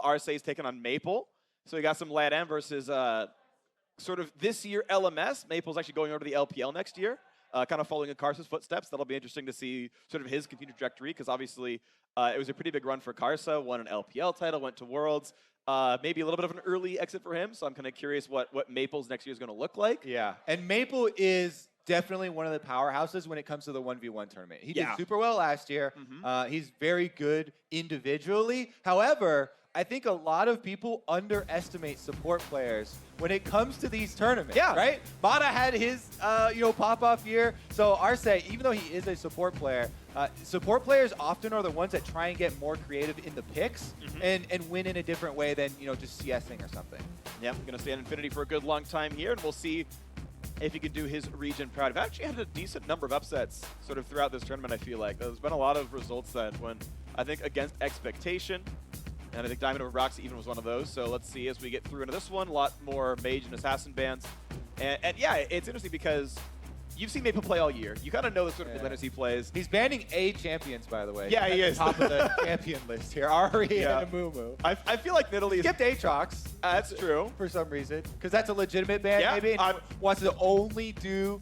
Arce is taking on Maple. So we got some LATAM versus sort of this year LMS. Maple's actually going over to the LPL next year, kind of following in Karsa's footsteps. That'll be interesting to see sort of his continued trajectory, because obviously it was a pretty big run for Karsa. Won an LPL title, went to Worlds. Maybe a little bit of an early exit for him, so I'm kind of curious what Maple's next year is going to look like. Yeah, and Maple is definitely one of the powerhouses when it comes to the 1v1 tournament. He did super well last year. He's very good individually. However, I think a lot of people underestimate support players when it comes to these tournaments, right? Mata had his, pop-off year. So Arce, even though he is a support players often are the ones that try and get more creative in the picks and win in a different way than, just CSing or something. Yeah, I'm going to stay on Infinity for a good long time here, and we'll see if he can do his region proud. I've actually had a decent number of upsets sort of throughout this tournament, I feel like. There's been a lot of results that went, I think, against expectation. And I think Diamond over Roxy even was one of those. So let's see as we get through into this one. A lot more Mage and Assassin bans. And yeah, it's interesting because you've seen Maple play all year. You kind of know the sort of mid-laners he plays. He's banning A champions, by the way. Yeah, he is. Top of the champion list here. Ari and Amumu. I feel like Nidalee skipped Aatrox. That's true. For some reason. Because that's a legitimate ban, maybe. And wants to only do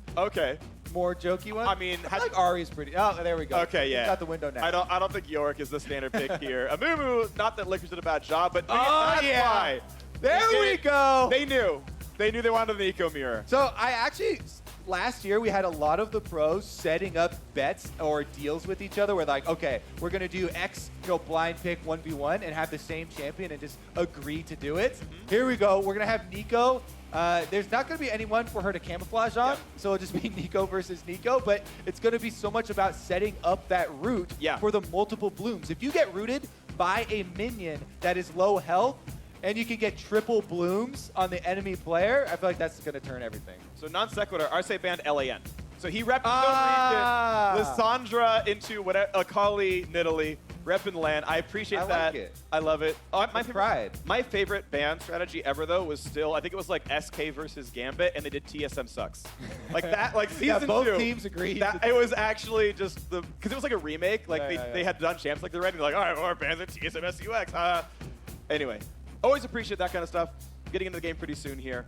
more jokey ones. I mean, I like Ari's pretty. Oh, there we go. Okay, yeah. He's got the window now. I don't think Yorick is the standard pick here. Amumu, not that FLICKR did a bad job, but that's why. There we go. They knew. They knew they wanted the Eco Mirror. So I actually, last year we had a lot of the pros setting up bets or deals with each other where like, okay, we're going to do X, blind pick 1v1 and have the same champion and just agree to do it. Here we go. We're going to have Nico. There's not going to be anyone for her to camouflage on, so it'll just be Nico versus Nico, but it's going to be so much about setting up that route for the multiple blooms. If you get rooted by a minion that is low health, and you can get triple blooms on the enemy player, I feel like that's going to turn everything. So non sequitur, Arce banned LAN. So he repped the region, Lissandra into Akali, Nidalee, repping LAN. I appreciate that. Like it. I love it. Pride. My favorite ban strategy ever, though, was still, I think it was like SK versus Gambit, and they did TSM sucks. Like that, like season 2. Both teams agreed. It was actually just because it was like a remake. Like they had done champs like they're ready. Like, all right, our bans are TSM SUX. Anyway, always appreciate that kind of stuff. Getting into the game pretty soon here.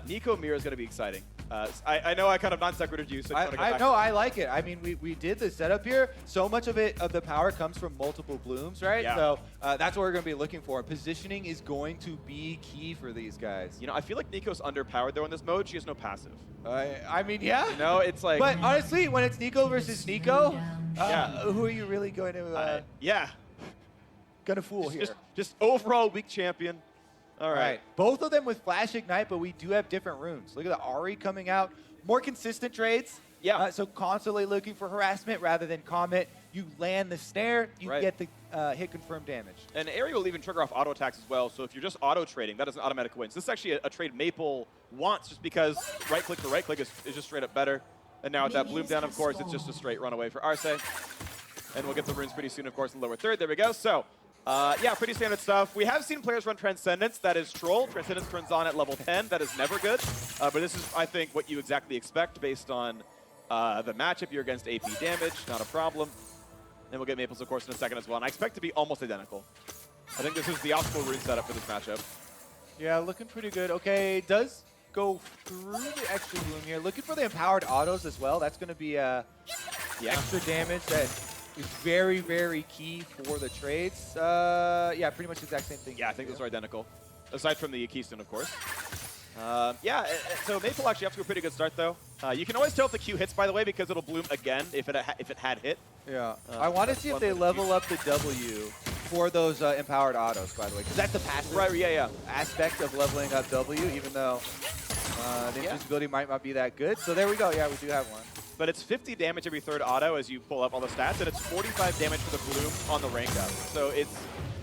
Nico Mirror is going to be exciting. I know I kind of non-sequitured you, so I like it. I mean, we did the setup here. So much of the power comes from multiple blooms, right? Yeah. So that's what we're going to be looking for. Positioning is going to be key for these guys. I feel like Nico's underpowered, though, in this mode. She has no passive. I mean, yeah. It's like... But honestly, when it's Nico versus Nico, who are you really going to... Gonna fool here. Just overall weak champion. All right. Both of them with Flash Ignite, but we do have different runes. Look at the Ari coming out. More consistent trades. Yeah. So constantly looking for harassment rather than Comet. You land the snare, you get the hit confirmed damage. And Aerie will even trigger off auto attacks as well. So if you're just auto trading, that is an automatic win. So this is actually a trade Maple wants just because right click to right click is just straight up better. And now with that bloom down, of course, it's just a straight runaway for Arce. And we'll get the runes pretty soon, of course, in the lower third. There we go. So. Pretty standard stuff. We have seen players run Transcendence. That is troll. Transcendence turns on at level 10. That is never good. But this is, I think, what you exactly expect based on the matchup. You're against AP damage. Not a problem. And we'll get Maples, of course, in a second as well. And I expect to be almost identical. I think this is the optimal rune setup for this matchup. Yeah, looking pretty good. Okay, does go through the extra bloom here. Looking for the empowered autos as well. That's going to be the extra damage that... is very, very key for the trades. Pretty much the exact same thing. Yeah, I think those are identical. Aside from the Keystone, of course. So Maple actually have to a pretty good start, though. You can always tell if the Q hits, by the way, because it'll bloom again if it had hit. Yeah. I want to see if they level up the W for those empowered autos, by the way, because that's the passive aspect of leveling up W, even though the invisibility might not be that good. So there we go. Yeah, we do have one. But it's 50 damage every third auto as you pull up all the stats, and it's 45 damage for the bloom on the rank up. So it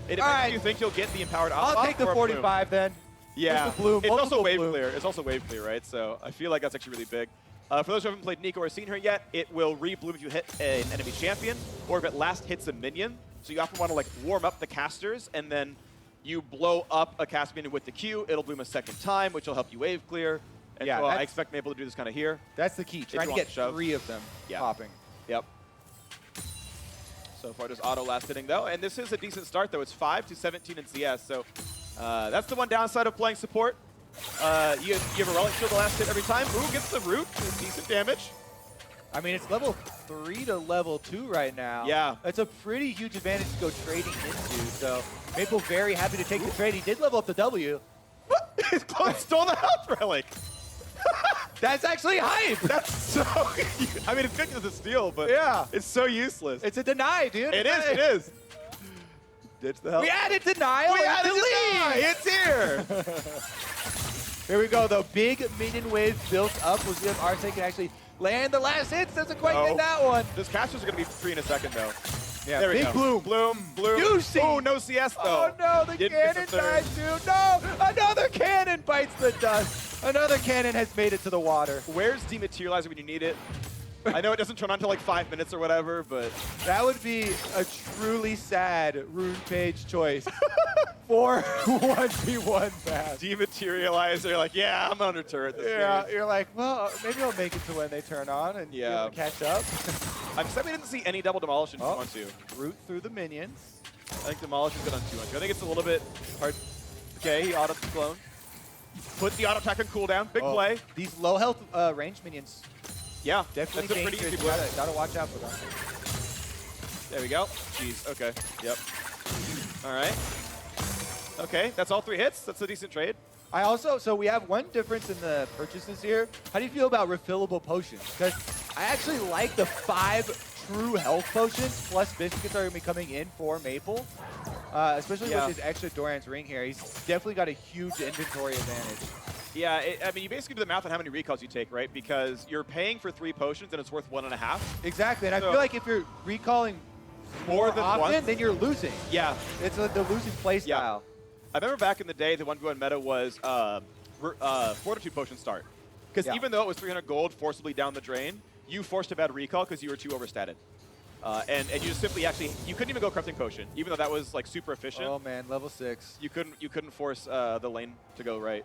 depends if you think you'll get the empowered auto. I'll take the 45 then. Yeah, the bloom, it's also wave clear. It's also wave clear, right? So I feel like that's actually really big. For those who haven't played Nico or seen her yet, it will re-bloom if you hit an enemy champion, or if it last hits a minion. So you often want to like warm up the casters, and then you blow up a cast minion with the Q. It'll bloom a second time, which will help you wave clear. And so I expect Maple to do this kind of here. That's the key. Trying to get 3 of them popping. Yep. So far, just auto last hitting though, and this is a decent start though. It's 5-17 in CS, so that's the one downside of playing support. You have a relic shield the last hit every time. Ooh, gets the root, decent damage. I mean, it's level 3 to level 2 right now. Yeah. That's a pretty huge advantage to go trading into. So Maple very happy to take the trade. He did level up the W. His clone stole the health relic. That's actually hype. That's so. I mean, it's good because it's a steal, but Yeah. it's so useless. It's a deny, dude. It is. It is. Ditch the health. We added denial. We and added delete. deny. It's here. Here we go. The big minion wave built up. We'll see if Arce can actually land the last hits. Doesn't quite get that one. This caster's going to be free in a second, though. Yeah, there we big go. bloom. Bloom. Juicy. Oh, no CS, though. Oh, no. The Didn't get cannon the third. died, dude. No. Another cannon bites the dust. Another cannon has made it to the water. Where's Dematerializer when you need it? I know it doesn't turn on until like 5 minutes or whatever, but That would be a truly sad rune page choice for 1v1 match. Dematerializer, like, yeah, I'm under turret this Yeah, game. you're like, well, maybe I'll make it to when they turn on and be able to catch up. I'm sad we didn't see any double demolish in Oh. 2-on-2. Root through the minions. I think demolish is good on 2-on-2. I think it's a little bit hard. Okay, he auto the clone. Put the auto attack on cooldown. Big play. These low health range minions, Yeah, definitely that's a pretty dangerous. easy play. Gotta watch out for them. There we go. Jeez. Okay. Yep. All right. Okay, that's all 3 hits. That's a decent trade. I also, so we have one difference in the purchases here. How do you feel about refillable potions? Because I actually like the 5 true health potions plus biscuits are going to be coming in for Maple. Especially with his extra Doran's ring here. He's definitely got a huge inventory advantage. Yeah, I mean, you basically do the math on how many recalls you take, right? Because you're paying for 3 potions and it's worth 1.5. Exactly, and I So- feel like if you're recalling more than often, once? then you're losing. Yeah. It's the losing play Yeah. style. I remember back in the day, the 1v1 meta was Fortitude Potion start. Because Yeah. even though it was 300 gold forcibly down the drain, you forced a bad recall because you were too overstated. And you just simply you couldn't even go Corrupting Potion, even though that was like super efficient. Oh man, level 6. You couldn't force the lane to go right.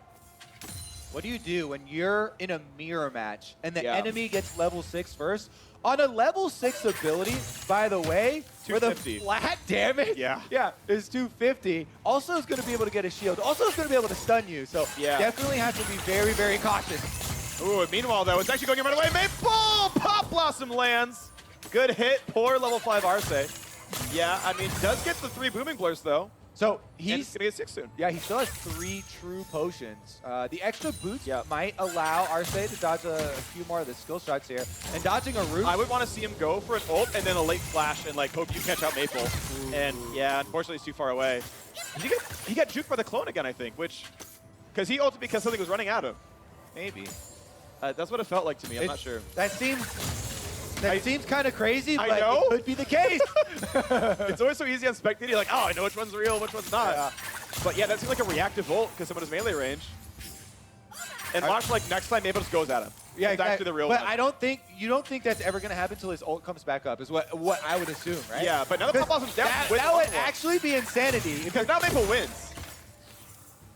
What do you do when you're in a mirror match and the Yeah. enemy gets level 6 first? On a level 6 ability, by the way, for the 250. flat damage, Yeah. is 250. Also is going to be able to get a shield. Also is going to be able to stun you. So Yeah. definitely have to be very, very cautious. Ooh, and meanwhile though, it's actually going right away. Maple! Pop Blossom lands. Good hit. Poor level 5 Arce. Yeah, I mean, does get the 3 booming blurs though. So And he's gonna get 6 soon. Yeah, he still has 3 true potions. The extra boots Yep. might allow Arce to dodge a few more of the skill shots here. And dodging a root. I would want to see him go for an ult and then a late flash and like hope you catch out Maple. Ooh. And yeah, unfortunately he's too far away. He got juked by the clone again, I think, because he ulted because something was running at him. Maybe. That's what it felt like to me. I'm not sure. That seems kind of crazy, I but know. it could be the case. It's always so easy on spectating. You're like, oh, I know which one's real, which one's not. Yeah. But yeah, that seemed like a reactive ult because someone has melee range. And watch, like, next time Maple just goes at him. Yeah, it's actually the real but one. you don't think that's ever going to happen until his ult comes back up, is what I would assume, right? Yeah, but now the Pop Blossom's down. That with would the one. actually be insanity. Because now Maple wins.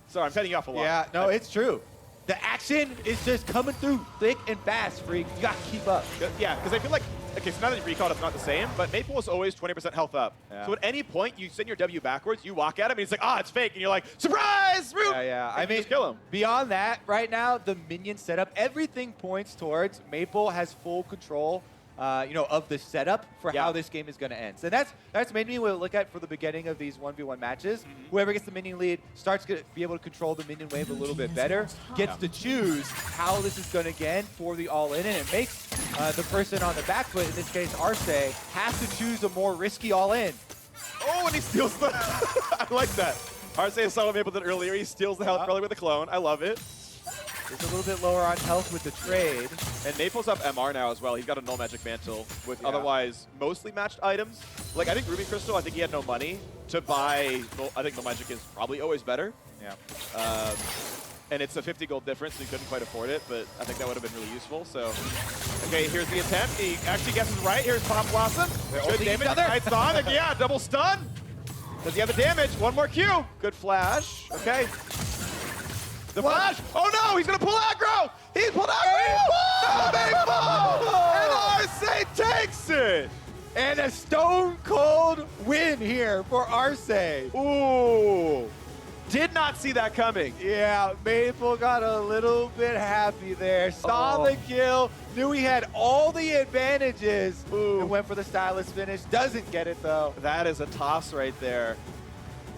Sorry, I'm cutting you off a lot. Yeah, no, it's true. The action is just coming through thick and fast, Freak. You got to keep up. Yeah, because I feel like, okay, so now that you recalled, it's not the same, but Maple was always 20% health up. Yeah. So at any point, you send your W backwards, you walk at him, and he's like, ah, it's fake. And you're like, surprise, root! Yeah. And you just kill him. Beyond that, right now, the minion setup, everything points towards Maple has full control, of the setup for how this game is going to end. So that's mainly what we look at for the beginning of these 1v1 matches. Whoever gets the minion lead starts to be able to control the minion wave a little bit better, gets to choose how this is going to end for the all-in, and it makes the person on the back foot, in this case Arce, have to choose a more risky all-in. Oh, and he steals the... I like that. Arce saw what Maple did earlier. He steals the health probably with a clone. I love it. He's a little bit lower on health with the trade. And Maple's up MR now as well. He's got a null magic mantle with otherwise mostly matched items. Like, I think Ruby Crystal, I think he had no money to buy. I think null magic is probably always better. Yeah. And it's a 50 gold difference, so he couldn't quite afford it, but I think that would have been really useful. So, okay, here's the attempt. He actually guesses right. Here's Pop Blossom. Good damage. Knights on. And yeah, double stun. Does he have the damage? One more Q. Good flash. Okay. The flash! Oh no, he's gonna pull aggro! He's pulled aggro! Maple! And Arce takes it! And a stone cold win here for Arce. Ooh. Did not see that coming. Yeah, Maple got a little bit happy there. Saw the kill, knew he had all the advantages, and went for the stylus finish. Doesn't get it though. That is a toss right there.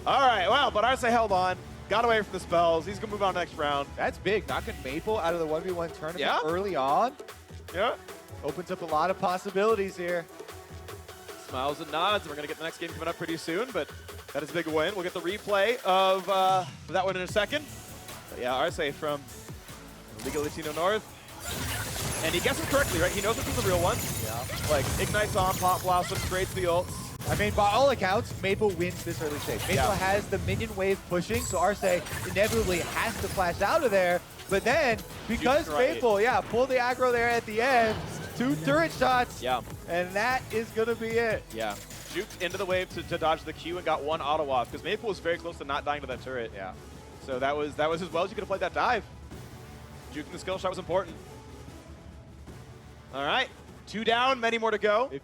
All right, well, but Arce held on, got away from the spells. He's gonna move on next round. That's big, knocking Maple out of the 1v1 tournament Yeah. early on. Yeah. Opens up a lot of possibilities here. Smiles and nods. We're gonna get the next game coming up pretty soon, but that is a big win. We'll get the replay of that one in a second. But yeah, Arce from Liga Latino North. And he guesses correctly, right? He knows which is the real one. Yeah. Like, ignites on, Pop Blossom, trades the ults. I mean, by all accounts, Maple wins this early stage. Maple has the minion wave pushing, so Arce inevitably has to flash out of there. But then, because Maple, pulled the aggro there at the end, 2 turret shots, and that is going to be it. Yeah. Juked into the wave to dodge the Q and got 1 auto off, because Maple was very close to not dying to that turret. Yeah. So that was as well as you could have played that dive. Juking the skill shot was important. All right. 2 down, many more to go.